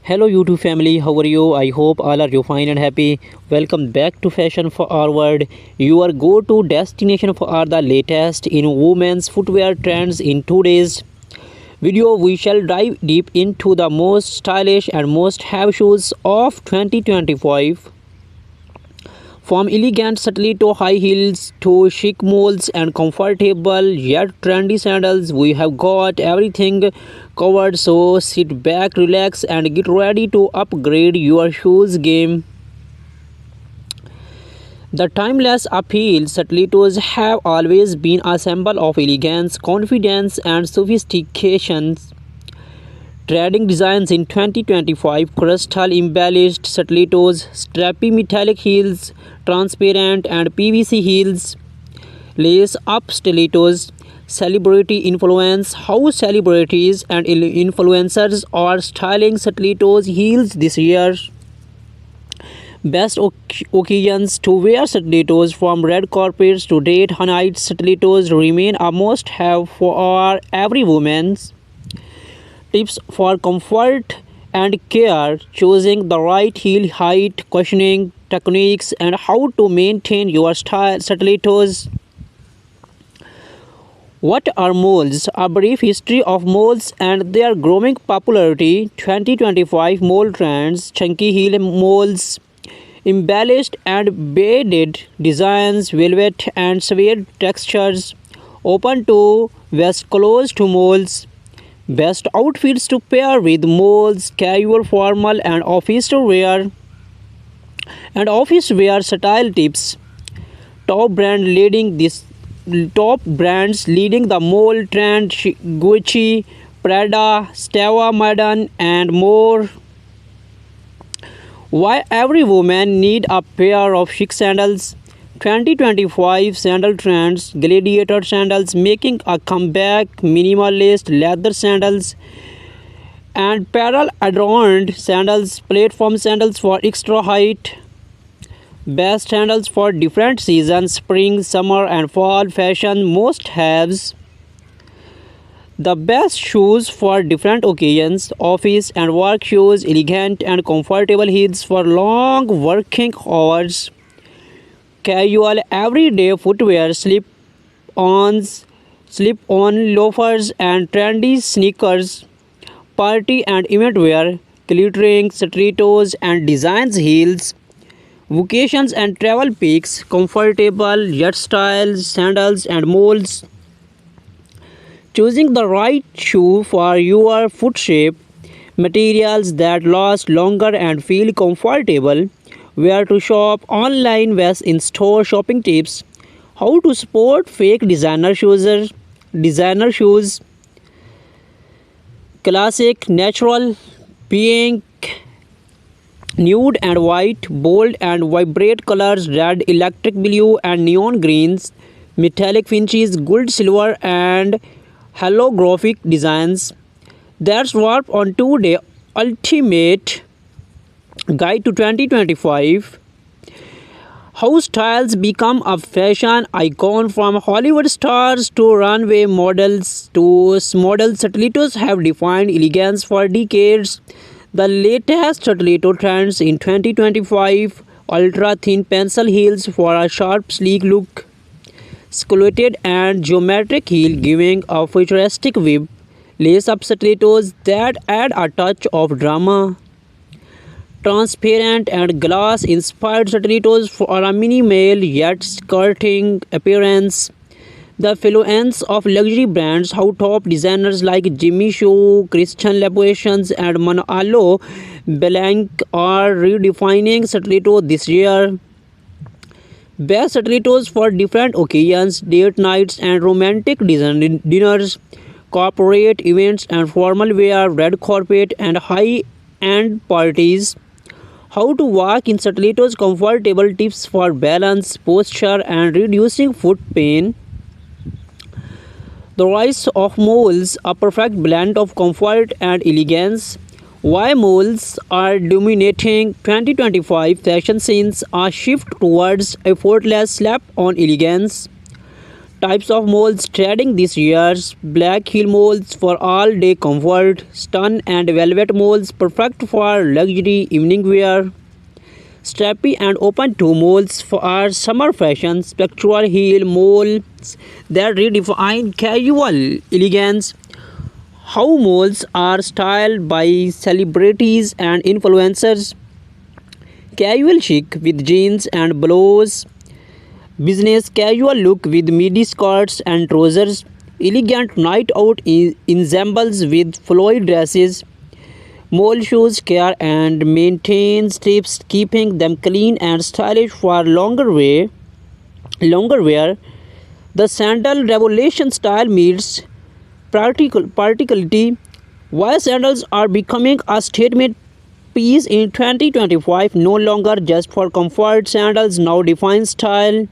Hello YouTube family, how are you? I hope all are you fine and happy. Welcome back to Fashion Forward, your go-to destination for all the latest in women's footwear trends. In today's video, we shall dive deep into the most stylish and most have shoes of 2025. From elegant stiletto high heels to chic molds and comfortable yet trendy sandals, we have got everything covered. So sit back, relax, and get ready to upgrade your shoes game. The timeless appeal stilettos have always been a symbol of elegance, confidence, and sophistication. Trading designs in 2025: crystal embellished stilettos, strappy metallic heels, transparent and PVC heels, lace up stilettos. Celebrity influence: how celebrities and influencers are styling stilettos heels this year. Best occasions to wear stilettos: from red carpets to date nights, stilettos remain a must have for every woman. Tips for comfort and care: choosing the right heel height, cushioning techniques, and how to maintain your stilettos. What are molds? A brief history of molds and their growing popularity. 2025 mold trends: chunky heel molds, embellished and beaded designs, velvet and suede textures, open to vest, closed to molds. Best outfits to pair with molds: casual, formal, and office wear. And office wear style tips: top brand leading this top brands leading the mold trend: Gucci, Prada, Stella Madden, and more. Why every woman need a pair of chic sandals? 2025 sandal trends: gladiator sandals making a comeback, minimalist leather sandals, and pearl adorned sandals, platform sandals for extra height. Best sandals for different seasons: spring, summer, and fall fashion must haves. The best shoes for different occasions: office and work shoes, elegant and comfortable heels for long working hours. Casual everyday footwear: slip-on loafers and trendy sneakers. Party and event wear: glittering stilettos and designs heels. Vacations and travel picks: comfortable yet stylish sandals and molds. Choosing the right shoe for your foot shape, materials that last longer and feel comfortable. Where to shop: online vs in-store shopping tips. How to spot fake designer shoes. Classic, natural, pink, nude and white, bold and vibrant colors: red, electric blue, and neon greens. Metallic finishes: gold, silver, and holographic designs. That's what on today ultimate guide to 2025. How styles become a fashion icon: from Hollywood stars to runway models to model stilettos have defined elegance for decades. The latest stiletto trends in 2025: ultra thin pencil heels for a sharp sleek look, sculpted and geometric heel giving a futuristic whip, lace up stilettos that add a touch of drama, transparent and glass inspired stilettos for a minimal yet skirting appearance. The influence of luxury brands: how top designers like Jimmy Choo, Christian Louboutin, and Manolo Blahnik are redefining stiletto this year. Best stilettos for different occasions: date nights and romantic dinners, corporate events and formal wear, red carpet and high-end parties. How to walk in stilettos: comfortable tips for balance, posture, and reducing foot pain. The rise of moles: a perfect blend of comfort and elegance. Why moles are dominating 2025 fashion scenes: a shift towards effortless slap-on elegance. Types of moles trending this year's black heel moles for all day comfort, stun and velvet moles perfect for luxury evening wear, strappy and open toe moles for our summer fashion, spectral heel moles that redefine casual elegance. How moles are styled by celebrities and influencers, casual chic with jeans and blouse, business casual look with midi skirts and trousers, elegant night out ensembles with flowy dresses. Mole shoes care and maintains tips, keeping them clean and stylish for longer wear. The sandal revolution style meets practicality. Why sandals are becoming a statement piece in 2025, no longer just for comfort. Sandals now define style.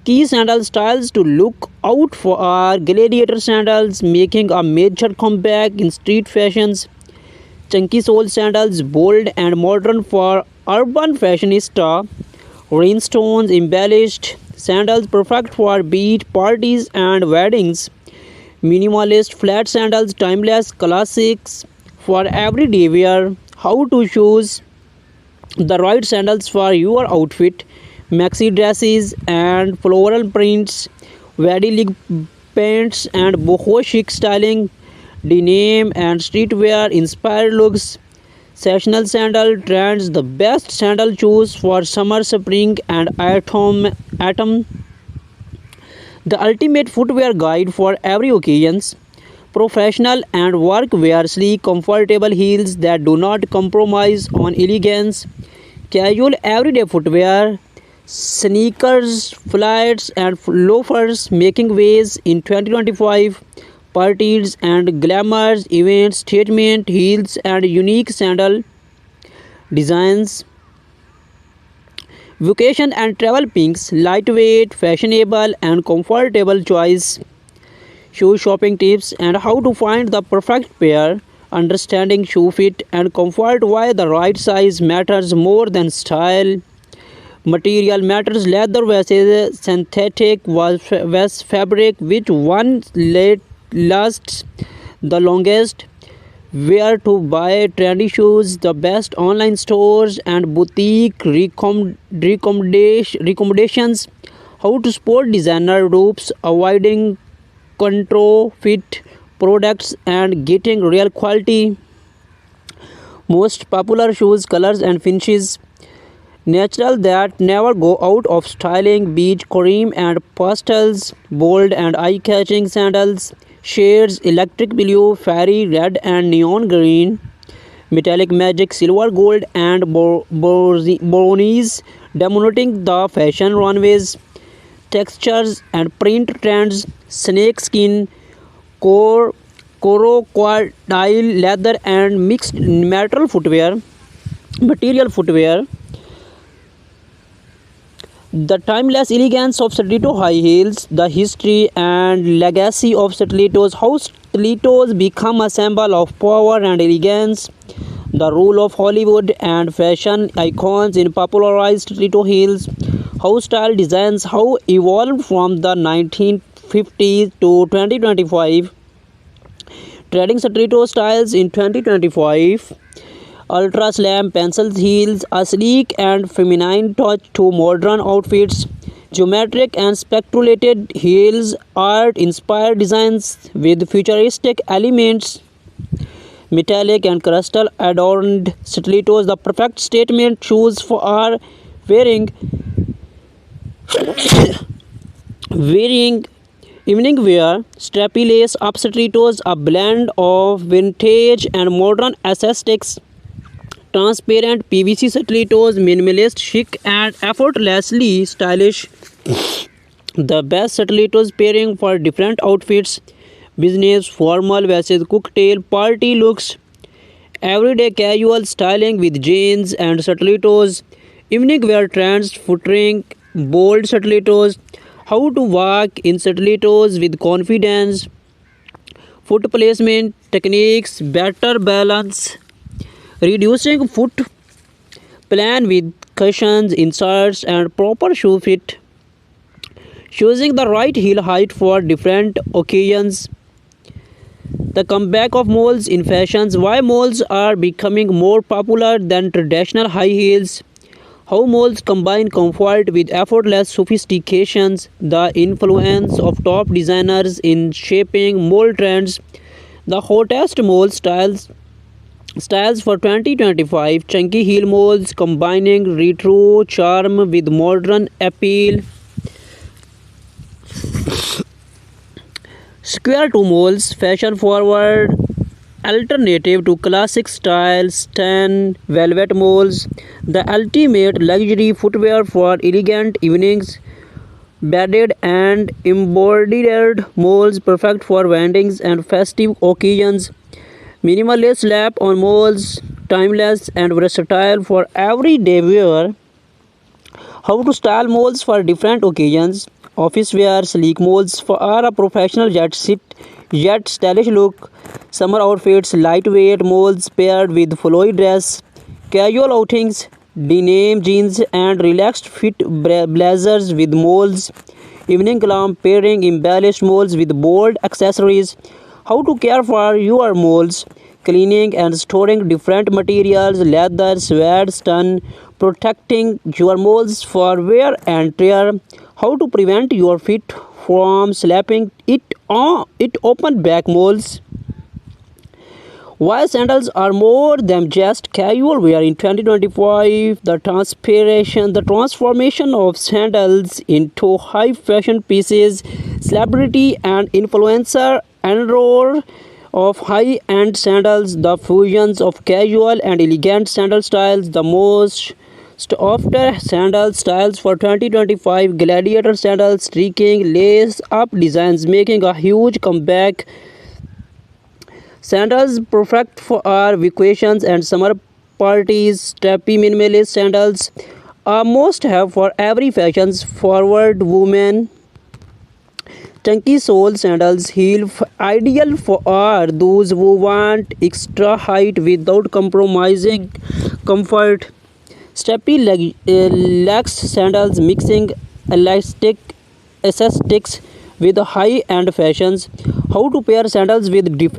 Key sandal styles to look out for are gladiator sandals, making a major comeback in street fashions. Chunky sole sandals, bold and modern for urban fashionista. Rhinestones embellished sandals, perfect for beach parties and weddings. Minimalist flat sandals, timeless classics for everyday wear. How to choose the right sandals for your outfit. Maxi dresses and floral prints, very leg pants and boho chic styling, denim and streetwear inspired looks. Sessional sandal trends, the best sandal shoes for summer, spring, and autumn. The ultimate footwear guide for every occasions. Professional and work wear, sleek, comfortable heels that do not compromise on elegance. Casual everyday footwear, sneakers, flats, and loafers making waves in 2025. Parties and glamours events, statement heels, and unique sandal designs. Vacation and travel pinks, lightweight, fashionable, and comfortable choice. Shoe shopping tips and how to find the perfect pair. Understanding shoe fit and comfort, why the right size matters more than style. Material matters, leather versus synthetic was fabric, which one lasts the longest. Where to buy trendy shoes, the best online stores and boutique recommendations. How to sport designer ropes, avoiding counterfeit products and getting real quality. Most popular shoes, colors and finishes. Natural that never go out of styling, beach cream and pastels, bold and eye-catching sandals, shades electric blue, fairy red and neon green, metallic magic silver gold and brownies, dominating the fashion runways. Textures and print trends, snake skin, crocodile leather and mixed material footwear. The timeless elegance of stiletto high heels, the history and legacy of stilettos, how stilettos become a symbol of power and elegance, the role of Hollywood and fashion icons in popularized stiletto heels, how style designs how evolved from the 1950s to 2025, trading stiletto styles in 2025. Ultra slam pencil heels, a sleek and feminine touch to modern outfits. Geometric and speculated heels, art inspired designs with futuristic elements. Metallic and crystal adorned stilettos, the perfect statement shoes for our wearing wearing evening wear. Strappy lace up stilettos, a blend of vintage and modern aesthetics. Transparent PVC stilettos, minimalist, chic, and effortlessly stylish. The best stilettos pairing for different outfits. Business, formal versus cocktail party looks. Everyday casual styling with jeans and stilettos. Evening wear trends, featuring bold stilettos. How to walk in stilettos with confidence. Foot placement techniques, better balance. Reducing foot plan with cushions, inserts, and proper shoe fit. choosing the right heel height for different occasions. The comeback of moles in fashions. Why moles are becoming more popular than traditional high heels. How moles combine comfort with effortless sophistications. The influence of top designers in shaping mole trends. The hottest mole styles for 2025. Chunky heel moles combining retro charm with modern appeal. Square toe moles, fashion forward alternative to classic styles. 10 velvet moles, the ultimate luxury footwear for elegant evenings. Beaded and embroidered moles, perfect for weddings and festive occasions. Minimalist lap on moles, timeless and versatile for everyday wear. How to style moles for different occasions. Office wear, sleek moles for a professional yet stylish look. Summer outfits, lightweight moles paired with flowy dress. Casual outings, denim jeans and relaxed fit blazers with moles. Evening glam pairing embellished moles with bold accessories. How to care for your moles. Cleaning and storing different materials, leather, suede, stun, protecting your moles for wear and tear. How to prevent your feet from slapping it open back moles. Why sandals are more than just casual wear in 2025. The transformation of sandals into high fashion pieces. Celebrity and influencer enroll of high-end sandals. The fusions of casual and elegant sandal styles. The most after sandal styles for 2025. Gladiator sandals, streaking lace up designs making a huge comeback. Sandals perfect for our vacations and summer parties. Strappy minimalist sandals are must have for every fashions forward woman. Chunky sole sandals ideal for are those who want extra height without compromising comfort. Strappy legs sandals mixing elastic aesthetics with high-end fashions. How to pair sandals with different